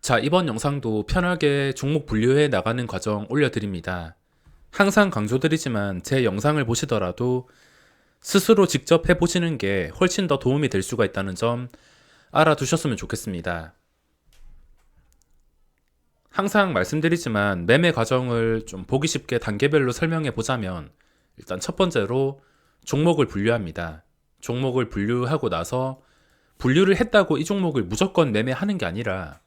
자, 이번 영상도 편하게 종목 분류해 나가는 과정 올려드립니다. 항상 강조드리지만 제 영상을 보시더라도 스스로 직접 해보시는 게 훨씬 더 도움이 될 수가 있다는 점 알아두셨으면 좋겠습니다. 항상 말씀드리지만 매매 과정을 좀 보기 쉽게 단계별로 설명해 보자면 일단 첫 번째로 종목을 분류합니다. 종목을 분류하고 나서 분류를 했다고 이 종목을 무조건 매매하는 게 아니라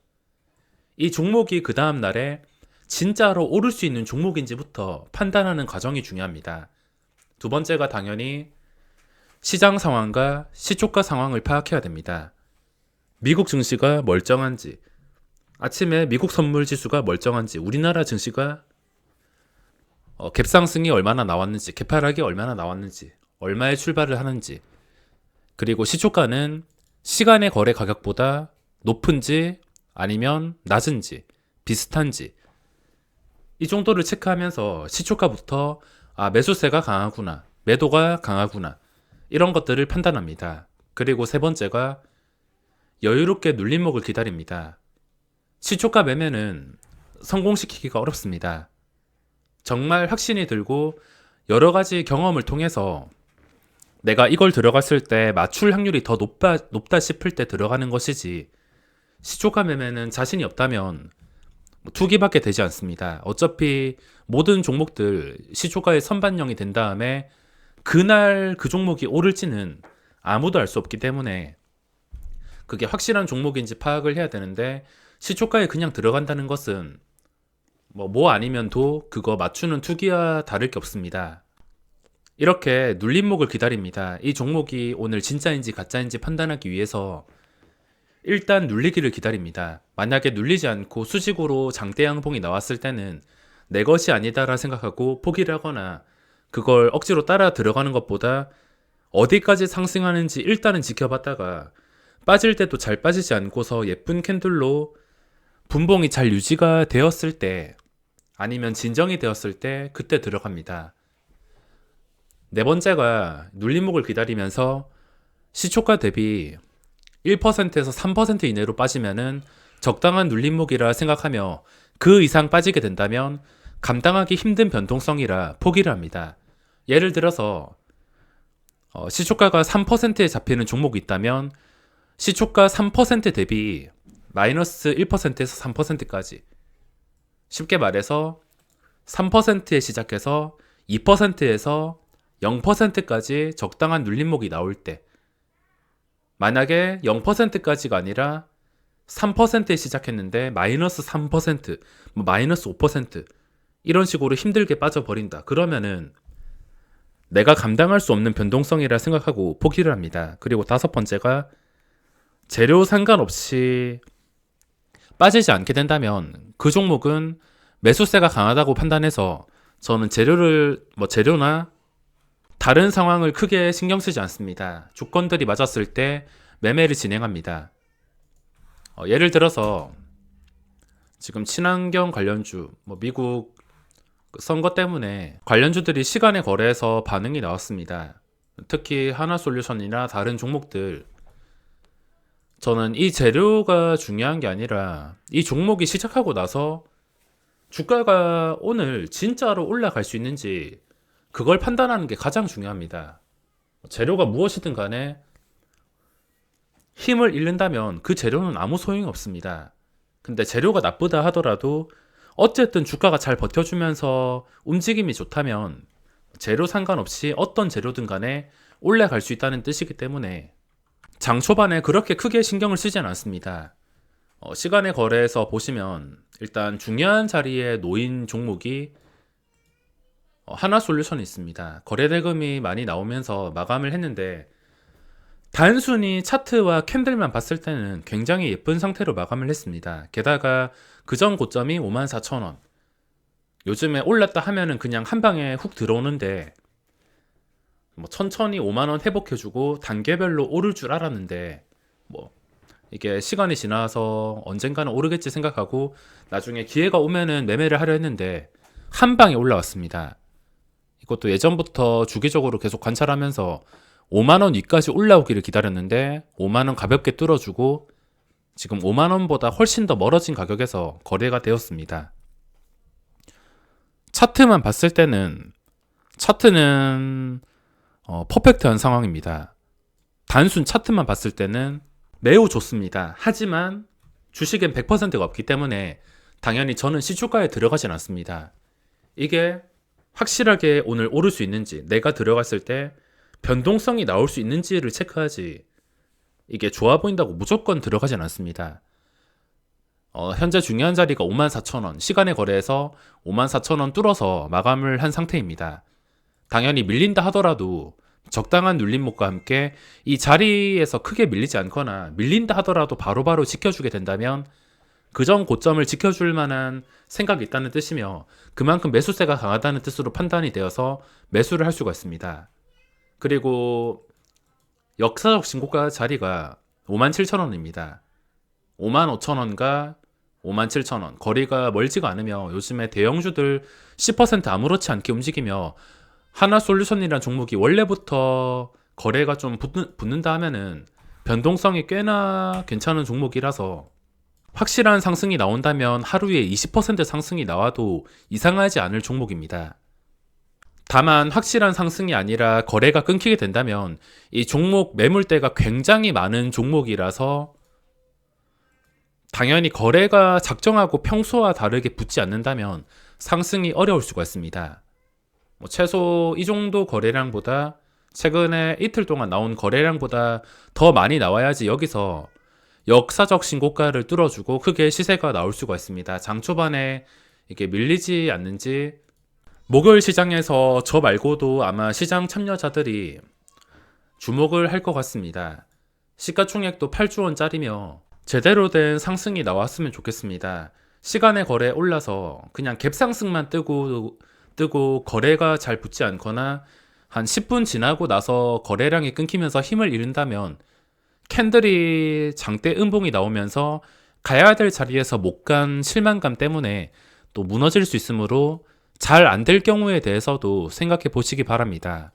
이 종목이 그 다음 날에 진짜로 오를 수 있는 종목인지부터 판단하는 과정이 중요합니다. 두 번째가 당연히 시장 상황과 시초가 상황을 파악해야 됩니다. 미국 증시가 멀쩡한지, 아침에 미국 선물 지수가 멀쩡한지, 우리나라 증시가 갭상승이 얼마나 나왔는지, 개파락이 얼마나 나왔는지, 얼마에 출발을 하는지, 그리고 시초가는 시간의 거래 가격보다 높은지 아니면 낮은지, 비슷한지 이 정도를 체크하면서 시초가부터 매수세가 강하구나, 매도가 강하구나 이런 것들을 판단합니다. 그리고 세 번째가 여유롭게 눌림목을 기다립니다. 시초가 매매는 성공시키기가 어렵습니다. 정말 확신이 들고 여러 가지 경험을 통해서 내가 이걸 들어갔을 때 맞출 확률이 더 높다 싶을 때 들어가는 것이지, 시초가 매매는 자신이 없다면 투기밖에 되지 않습니다. 어차피 모든 종목들 시초가의 선반영이 된 다음에 그날 그 종목이 오를지는 아무도 알 수 없기 때문에 그게 확실한 종목인지 파악을 해야 되는데, 시초가에 그냥 들어간다는 것은 뭐 아니면 도 그거 맞추는 투기와 다를 게 없습니다. 이렇게 눌림목을 기다립니다. 이 종목이 오늘 진짜인지 가짜인지 판단하기 위해서 일단 눌리기를 기다립니다. 만약에 눌리지 않고 수직으로 장대 양봉이 나왔을 때는 내 것이 아니다라 생각하고 포기를 하거나 그걸 억지로 따라 들어가는 것보다 어디까지 상승하는지 일단은 지켜봤다가 빠질 때도 잘 빠지지 않고서 예쁜 캔들로 분봉이 잘 유지가 되었을 때, 아니면 진정이 되었을 때 그때 들어갑니다. 네 번째가 눌림목을 기다리면서 시초가 대비 1%에서 3% 이내로 빠지면은 적당한 눌림목이라 생각하며 그 이상 빠지게 된다면 감당하기 힘든 변동성이라 포기를 합니다. 예를 들어서 시초가가 3%에 잡히는 종목이 있다면 시초가 3% 대비 마이너스 1%에서 3%까지, 쉽게 말해서 3%에 시작해서 2%에서 0%까지 적당한 눌림목이 나올 때, 만약에 0%까지가 아니라 3%에 시작했는데 마이너스 3%, 마이너스 5% 이런 식으로 힘들게 빠져버린다. 그러면은 내가 감당할 수 없는 변동성이라 생각하고 포기를 합니다. 그리고 다섯 번째가 재료 상관없이 빠지지 않게 된다면 그 종목은 매수세가 강하다고 판단해서 저는 재료나 다른 상황을 크게 신경 쓰지 않습니다. 조건들이 맞았을 때 매매를 진행합니다. 예를 들어서 지금 친환경 관련주, 미국 선거 때문에 관련주들이 시간에 거래해서 반응이 나왔습니다. 특히 하나솔루션이나 다른 종목들, 저는 이 재료가 중요한 게 아니라 이 종목이 시작하고 나서 주가가 오늘 진짜로 올라갈 수 있는지 그걸 판단하는 게 가장 중요합니다. 재료가 무엇이든 간에 힘을 잃는다면 그 재료는 아무 소용이 없습니다. 근데 재료가 나쁘다 하더라도 어쨌든 주가가 잘 버텨주면서 움직임이 좋다면 재료 상관없이 어떤 재료든 간에 올라갈 수 있다는 뜻이기 때문에 장 초반에 그렇게 크게 신경을 쓰진 않습니다. 시간의 거래에서 보시면 일단 중요한 자리에 놓인 종목이 하나솔루션이 있습니다. 거래대금이 많이 나오면서 마감을 했는데 단순히 차트와 캔들만 봤을 때는 굉장히 예쁜 상태로 마감을 했습니다. 게다가 그전 고점이 54,000원, 요즘에 올랐다 하면은 그냥 한 방에 훅 들어오는데 천천히 5만원 회복해주고 단계별로 오를 줄 알았는데 이게 시간이 지나서 언젠가는 오르겠지 생각하고 나중에 기회가 오면은 매매를 하려 했는데 한 방에 올라왔습니다. 이것도 예전부터 주기적으로 계속 관찰하면서 5만원 위까지 올라오기를 기다렸는데 5만원 가볍게 뚫어주고 지금 5만 원보다 훨씬 더 멀어진 가격에서 거래가 되었습니다. 차트만 봤을 때는 차트는 퍼펙트한 상황입니다. 단순 차트만 봤을 때는 매우 좋습니다. 하지만 주식엔 100%가 없기 때문에 당연히 저는 시초가에 들어가진 않습니다. 이게 확실하게 오늘 오를 수 있는지, 내가 들어갔을 때 변동성이 나올 수 있는지를 체크하지, 이게 좋아 보인다고 무조건 들어가진 않습니다. 현재 중요한 자리가 54,000원, 시간의 거래에서 54,000원 뚫어서 마감을 한 상태입니다. 당연히 밀린다 하더라도 적당한 눌림목과 함께 이 자리에서 크게 밀리지 않거나 밀린다 하더라도 바로바로 지켜주게 된다면 그 전 고점을 지켜줄 만한 생각이 있다는 뜻이며 그만큼 매수세가 강하다는 뜻으로 판단이 되어서 매수를 할 수가 있습니다. 그리고 역사적 신고가 자리가 57,000원입니다. 55,000원과 57,000원 거리가 멀지가 않으며 요즘에 대형주들 10% 아무렇지 않게 움직이며 하나솔루션이라는 종목이 원래부터 거래가 좀 붙는다 하면은 변동성이 꽤나 괜찮은 종목이라서 확실한 상승이 나온다면 하루에 20% 상승이 나와도 이상하지 않을 종목입니다. 다만 확실한 상승이 아니라 거래가 끊기게 된다면 이 종목 매물대가 굉장히 많은 종목이라서 당연히 거래가 작정하고 평소와 다르게 붙지 않는다면 상승이 어려울 수가 있습니다. 최소 이 정도 거래량보다 최근에 이틀 동안 나온 거래량보다 더 많이 나와야지 여기서 역사적 신고가를 뚫어주고 크게 시세가 나올 수가 있습니다. 장 초반에 이게 밀리지 않는지 목요일 시장에서 저 말고도 아마 시장 참여자들이 주목을 할 것 같습니다. 시가총액도 8조 원짜리며 제대로 된 상승이 나왔으면 좋겠습니다. 시간의 거래 올라서 그냥 갭상승만 뜨고 거래가 잘 붙지 않거나 한 10분 지나고 나서 거래량이 끊기면서 힘을 잃는다면 캔들이 장대 음봉이 나오면서 가야 될 자리에서 못 간 실망감 때문에 또 무너질 수 있으므로 잘 안 될 경우에 대해서도 생각해 보시기 바랍니다.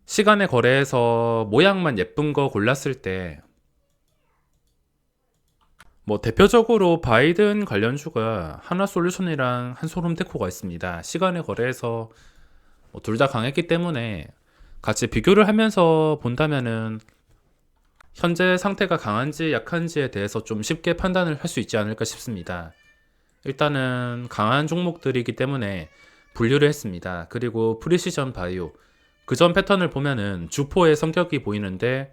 시간의 거래에서 모양만 예쁜 거 골랐을 때 대표적으로 바이든 관련주가 하나솔루션이랑 한솔홈데코가 있습니다. 시간의 거래에서 둘 다 강했기 때문에 같이 비교를 하면서 본다면은 현재 상태가 강한지 약한지에 대해서 좀 쉽게 판단을 할 수 있지 않을까 싶습니다. 일단은 강한 종목들이기 때문에 분류를 했습니다. 그리고 프리시전 바이오 그전 패턴을 보면은 주포의 성격이 보이는데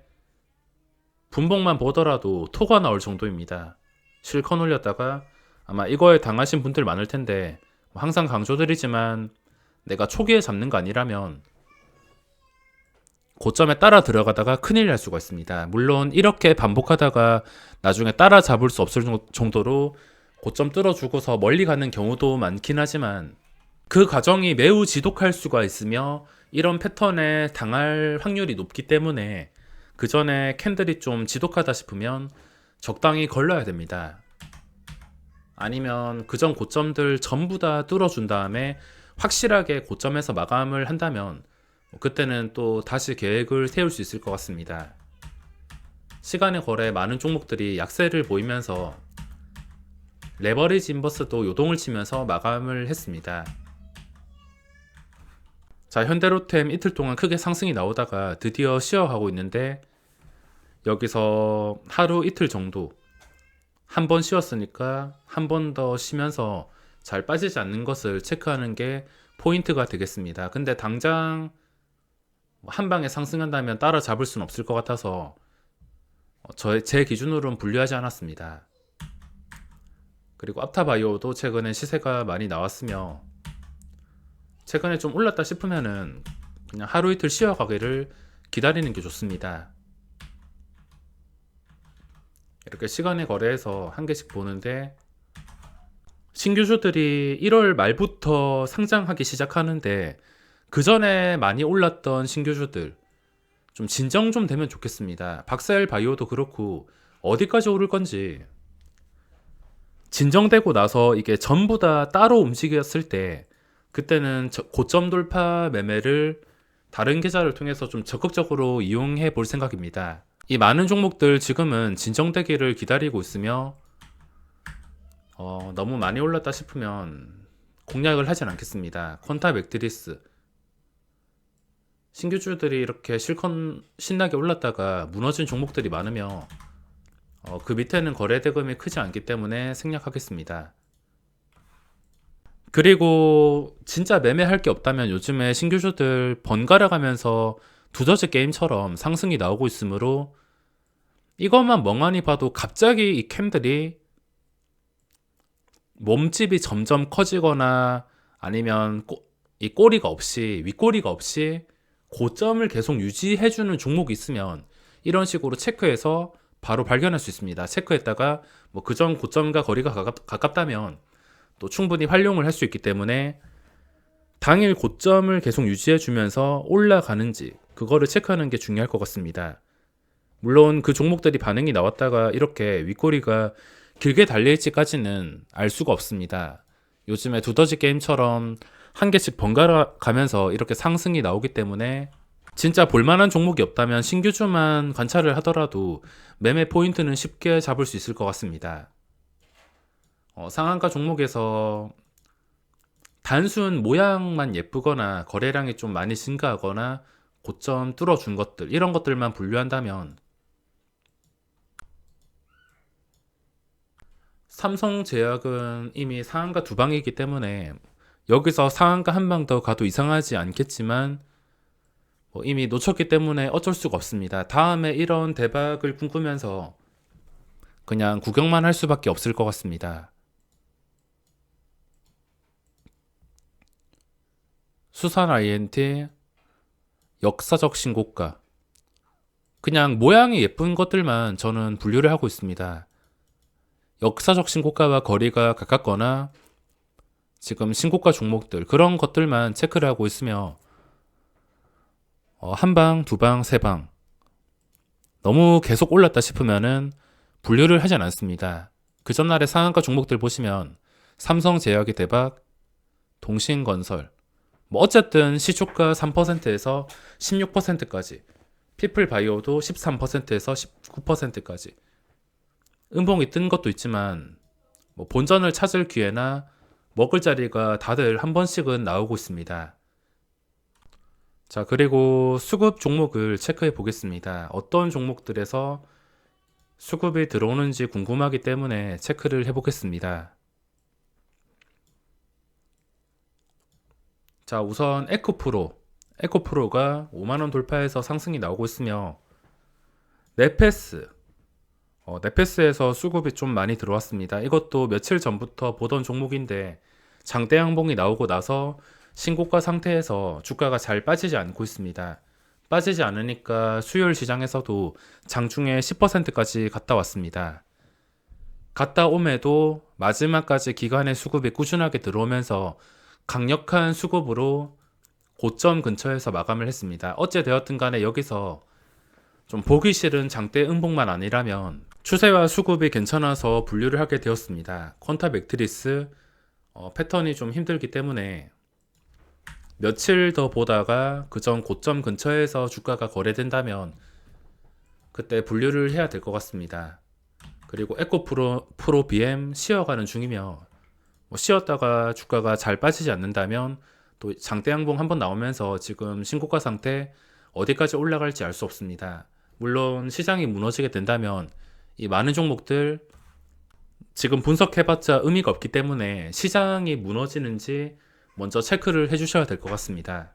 분봉만 보더라도 토가 나올 정도입니다. 실컷 올렸다가 아마 이거에 당하신 분들 많을 텐데 항상 강조드리지만 내가 초기에 잡는 거 아니라면 고점에 따라 들어가다가 큰일 날 수가 있습니다. 물론 이렇게 반복하다가 나중에 따라 잡을 수 없을 정도로 고점 뚫어주고서 멀리 가는 경우도 많긴 하지만 그 과정이 매우 지독할 수가 있으며 이런 패턴에 당할 확률이 높기 때문에 그 전에 캔들이 좀 지독하다 싶으면 적당히 걸러야 됩니다. 아니면 그전 고점들 전부 다 뚫어준 다음에 확실하게 고점에서 마감을 한다면 그때는 또 다시 계획을 세울 수 있을 것 같습니다. 시간의 거래 많은 종목들이 약세를 보이면서 레버리지 인버스도 요동을 치면서 마감을 했습니다. 자, 현대로템 이틀 동안 크게 상승이 나오다가 드디어 쉬어가고 있는데 여기서 하루 이틀 정도 한 번 쉬었으니까 한 번 더 쉬면서 잘 빠지지 않는 것을 체크하는 게 포인트가 되겠습니다. 근데 당장 한 방에 상승한다면 따라잡을 수는 없을 것 같아서 제 기준으로는 분류하지 않았습니다. 그리고 앞타바이오도 최근에 시세가 많이 나왔으며 최근에 좀 올랐다 싶으면은 그냥 하루 이틀 쉬어가기를 기다리는 게 좋습니다. 이렇게 시간의 거래에서 한 개씩 보는데 신규주들이 1월 말부터 상장하기 시작하는데 그 전에 많이 올랐던 신규주들 좀 진정 좀 되면 좋겠습니다. 박사엘 바이오도 그렇고 어디까지 오를 건지 진정되고 나서 이게 전부 다 따로 움직였을 때 그때는 고점 돌파 매매를 다른 계좌를 통해서 좀 적극적으로 이용해 볼 생각입니다. 이 많은 종목들 지금은 진정되기를 기다리고 있으며 너무 많이 올랐다 싶으면 공략을 하진 않겠습니다. 퀀타 맥트리스 신규주들이 이렇게 실컷 신나게 올랐다가 무너진 종목들이 많으며 그 밑에는 거래 대금이 크지 않기 때문에 생략하겠습니다. 그리고 진짜 매매할 게 없다면 요즘에 신규주들 번갈아 가면서 두더지 게임처럼 상승이 나오고 있으므로 이것만 멍하니 봐도 갑자기 이 캠들이 몸집이 점점 커지거나 아니면 이 꼬리가 없이 윗꼬리가 없이 고점을 계속 유지해주는 종목이 있으면 이런 식으로 체크해서 바로 발견할 수 있습니다. 체크했다가 뭐 그전 고점과 거리가 가깝다면 또 충분히 활용을 할 수 있기 때문에 당일 고점을 계속 유지해주면서 올라가는지 그거를 체크하는 게 중요할 것 같습니다. 물론 그 종목들이 반응이 나왔다가 이렇게 윗꼬리가 길게 달릴지까지는 알 수가 없습니다. 요즘에 두더지 게임처럼 한 개씩 번갈아 가면서 이렇게 상승이 나오기 때문에 진짜 볼만한 종목이 없다면 신규주만 관찰을 하더라도 매매 포인트는 쉽게 잡을 수 있을 것 같습니다. 상한가 종목에서 단순 모양만 예쁘거나 거래량이 좀 많이 증가하거나 고점 뚫어준 것들 이런 것들만 분류한다면 삼성제약은 이미 상한가 두 방이기 때문에 여기서 상한가 한 방 더 가도 이상하지 않겠지만 이미 놓쳤기 때문에 어쩔 수가 없습니다. 다음에 이런 대박을 꿈꾸면서 그냥 구경만 할 수밖에 없을 것 같습니다. 수산 INT 역사적 신고가 그냥 모양이 예쁜 것들만 저는 분류를 하고 있습니다. 역사적 신고가와 거리가 가깝거나 지금 신고가 종목들 그런 것들만 체크를 하고 있으며 한 방, 두 방, 세 방 너무 계속 올랐다 싶으면은 분류를 하진 않습니다. 그 전날의 상한가 종목들 보시면 삼성제약이 대박, 동신건설 뭐 어쨌든 시초가 3%에서 16%까지 피플바이오도 13%에서 19%까지 음봉이 뜬 것도 있지만 뭐 본전을 찾을 기회나 먹을 자리가 다들 한 번씩은 나오고 있습니다. 자, 그리고 수급 종목을 체크해 보겠습니다. 어떤 종목들에서 수급이 들어오는지 궁금하기 때문에 체크를 해 보겠습니다. 자, 우선 에코프로가 5만원 돌파해서 상승이 나오고 있으며 네페스에서 수급이 좀 많이 들어왔습니다. 이것도 며칠 전부터 보던 종목인데 장대 양봉이 나오고 나서 신고가 상태에서 주가가 잘 빠지지 않고 있습니다. 빠지지 않으니까 수요일 시장에서도 장중에 10%까지 갔다 왔습니다. 갔다 옴에도 마지막까지 기관의 수급이 꾸준하게 들어오면서 강력한 수급으로 고점 근처에서 마감을 했습니다. 어째 되었든 간에 여기서 좀 보기 싫은 장대 음봉만 아니라면 추세와 수급이 괜찮아서 분류를 하게 되었습니다. 퀀타 맥트리스 패턴이 좀 힘들기 때문에 며칠 더 보다가 그전 고점 근처에서 주가가 거래된다면 그때 분류를 해야 될 것 같습니다. 그리고 에코프로 BM 쉬어가는 중이며 쉬었다가 주가가 잘 빠지지 않는다면 또 장대 양봉 한번 나오면서 지금 신고가 상태 어디까지 올라갈지 알 수 없습니다. 물론 시장이 무너지게 된다면 이 많은 종목들 지금 분석해봤자 의미가 없기 때문에 시장이 무너지는지 먼저 체크를 해주셔야 될 것 같습니다.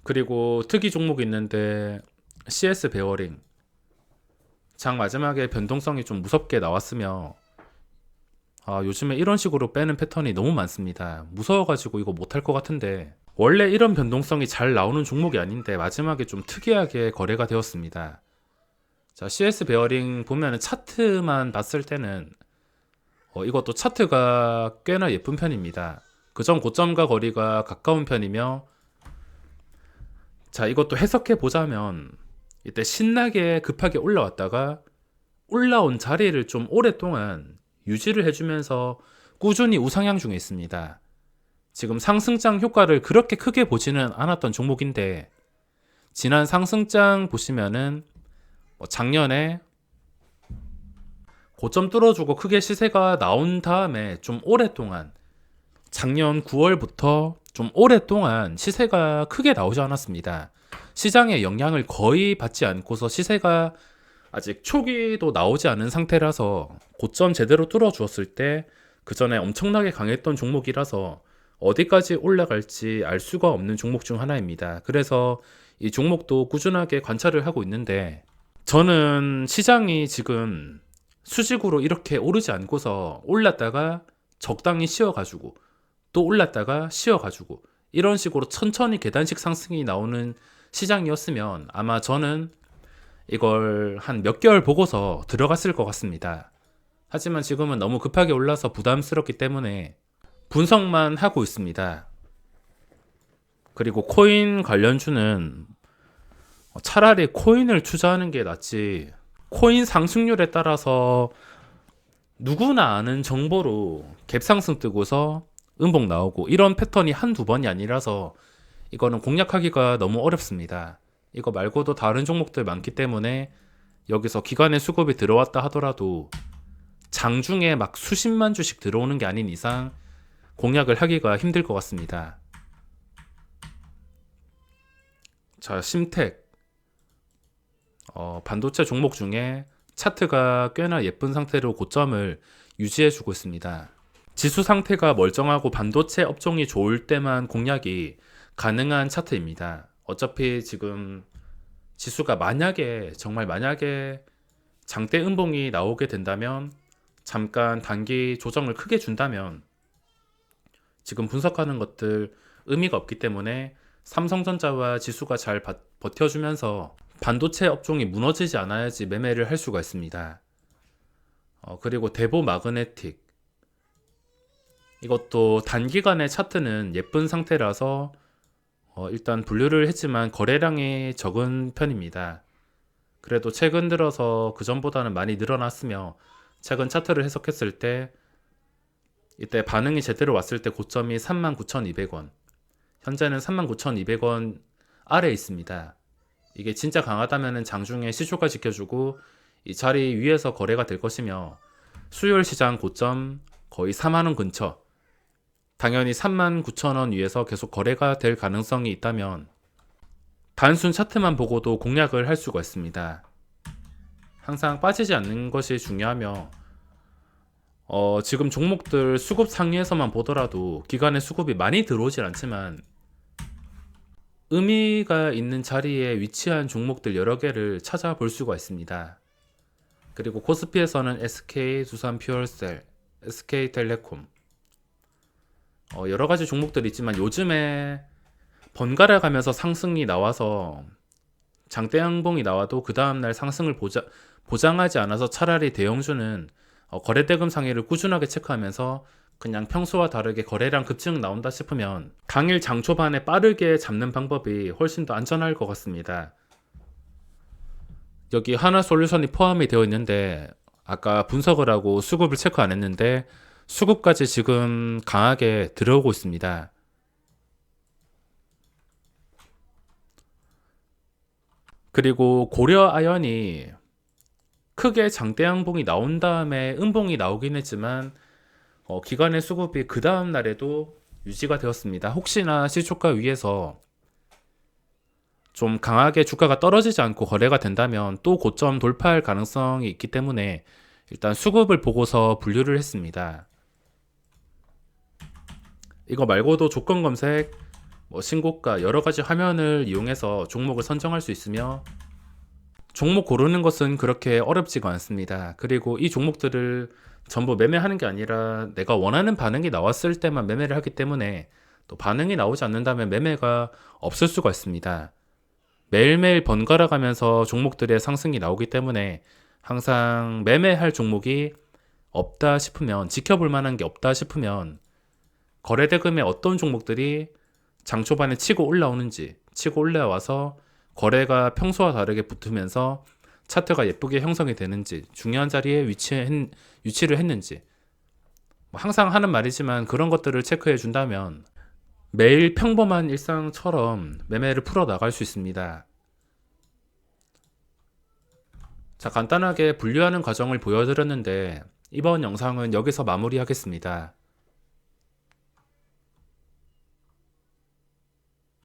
그리고 특이 종목이 있는데 CS 베어링 장 마지막에 변동성이 좀 무섭게 나왔으며 요즘에 이런 식으로 빼는 패턴이 너무 많습니다. 무서워가지고 이거 못할 것 같은데 원래 이런 변동성이 잘 나오는 종목이 아닌데 마지막에 좀 특이하게 거래가 되었습니다. 자, CS 베어링 보면 차트만 봤을 때는 이것도 차트가 꽤나 예쁜 편입니다. 그전 고점과 거리가 가까운 편이며 자, 이것도 해석해 보자면 이때 신나게 급하게 올라왔다가 올라온 자리를 좀 오랫동안 유지를 해주면서 꾸준히 우상향 중에 있습니다. 지금 상승장 효과를 그렇게 크게 보지는 않았던 종목인데, 지난 상승장 보시면은 작년에 고점 뚫어주고 크게 시세가 나온 다음에 좀 오랫동안, 작년 9월부터 좀 오랫동안 시세가 크게 나오지 않았습니다. 시장의 영향을 거의 받지 않고서 시세가 아직 초기도 나오지 않은 상태라서 고점 제대로 뚫어주었을 때 그 전에 엄청나게 강했던 종목이라서 어디까지 올라갈지 알 수가 없는 종목 중 하나입니다. 그래서 이 종목도 꾸준하게 관찰을 하고 있는데, 저는 시장이 지금 수직으로 이렇게 오르지 않고서 올랐다가 적당히 쉬어가지고 또 올랐다가 쉬어가지고 이런 식으로 천천히 계단식 상승이 나오는 시장이었으면 아마 저는 이걸 한 몇 개월 보고서 들어갔을 것 같습니다. 하지만 지금은 너무 급하게 올라서 부담스럽기 때문에 분석만 하고 있습니다. 그리고 코인 관련주는 차라리 코인을 투자하는 게 낫지, 코인 상승률에 따라서 누구나 아는 정보로 갭상승 뜨고서 음봉 나오고 이런 패턴이 한두 번이 아니라서 이거는 공략하기가 너무 어렵습니다. 이거 말고도 다른 종목들 많기 때문에 여기서 기관의 수급이 들어왔다 하더라도 장중에 막 수십만 주씩 들어오는 게 아닌 이상 공략을 하기가 힘들 것 같습니다. 자, 심텍 반도체 종목 중에 차트가 꽤나 예쁜 상태로 고점을 유지해주고 있습니다. 지수 상태가 멀쩡하고 반도체 업종이 좋을 때만 공략이 가능한 차트입니다. 어차피 지금 지수가 만약에 정말 만약에 장대 음봉이 나오게 된다면, 잠깐 단기 조정을 크게 준다면 지금 분석하는 것들 의미가 없기 때문에 삼성전자와 지수가 잘 버텨주면서 반도체 업종이 무너지지 않아야지 매매를 할 수가 있습니다. 그리고 대보 마그네틱, 이것도 단기간의 차트는 예쁜 상태라서 일단 분류를 했지만 거래량이 적은 편입니다. 그래도 최근 들어서 그전보다는 많이 늘어났으며, 최근 차트를 해석했을 때 이때 반응이 제대로 왔을 때 고점이 39,200원, 현재는 39,200원 아래에 있습니다. 이게 진짜 강하다면 장중에 시초가 지켜주고 이 자리 위에서 거래가 될 것이며, 수요일 시장 고점 거의 4만원 근처, 당연히 39,000원 위에서 계속 거래가 될 가능성이 있다면 단순 차트만 보고도 공략을 할 수가 있습니다. 항상 빠지지 않는 것이 중요하며, 지금 종목들 수급 상위에서만 보더라도 기간의 수급이 많이 들어오질 않지만 의미가 있는 자리에 위치한 종목들 여러 개를 찾아볼 수가 있습니다. 그리고 코스피에서는 SK, 두산퓨얼셀, SK텔레콤 여러 가지 종목들이 있지만, 요즘에 번갈아 가면서 상승이 나와서 장대 양봉이 나와도 그 다음날 상승을 보장하지 않아서 차라리 대형주는 거래대금 상위를 꾸준하게 체크하면서 그냥 평소와 다르게 거래량 급증 나온다 싶으면 당일 장 초반에 빠르게 잡는 방법이 훨씬 더 안전할 것 같습니다. 여기 하나솔루션이 포함이 되어 있는데, 아까 분석을 하고 수급을 체크 안 했는데 수급까지 지금 강하게 들어오고 있습니다. 그리고 고려아연이 크게 장대 양봉이 나온 다음에 음봉이 나오긴 했지만 기관의 수급이 그 다음 날에도 유지가 되었습니다. 혹시나 시초가 위에서 좀 강하게 주가가 떨어지지 않고 거래가 된다면 또 고점 돌파할 가능성이 있기 때문에 일단 수급을 보고서 분류를 했습니다. 이거 말고도 조건 검색, 신고가 여러 가지 화면을 이용해서 종목을 선정할 수 있으며, 종목 고르는 것은 그렇게 어렵지가 않습니다. 그리고 이 종목들을 전부 매매하는 게 아니라 내가 원하는 반응이 나왔을 때만 매매를 하기 때문에, 또 반응이 나오지 않는다면 매매가 없을 수가 있습니다. 매일매일 번갈아 가면서 종목들의 상승이 나오기 때문에 항상 매매할 종목이 없다 싶으면, 지켜볼 만한 게 없다 싶으면 거래대금의 어떤 종목들이 장 초반에 치고 올라오는지, 치고 올라와서 거래가 평소와 다르게 붙으면서 차트가 예쁘게 형성이 되는지, 중요한 자리에 위치를 했는지, 항상 하는 말이지만 그런 것들을 체크해 준다면 매일 평범한 일상처럼 매매를 풀어 나갈 수 있습니다. 자, 간단하게 분류하는 과정을 보여드렸는데 이번 영상은 여기서 마무리하겠습니다.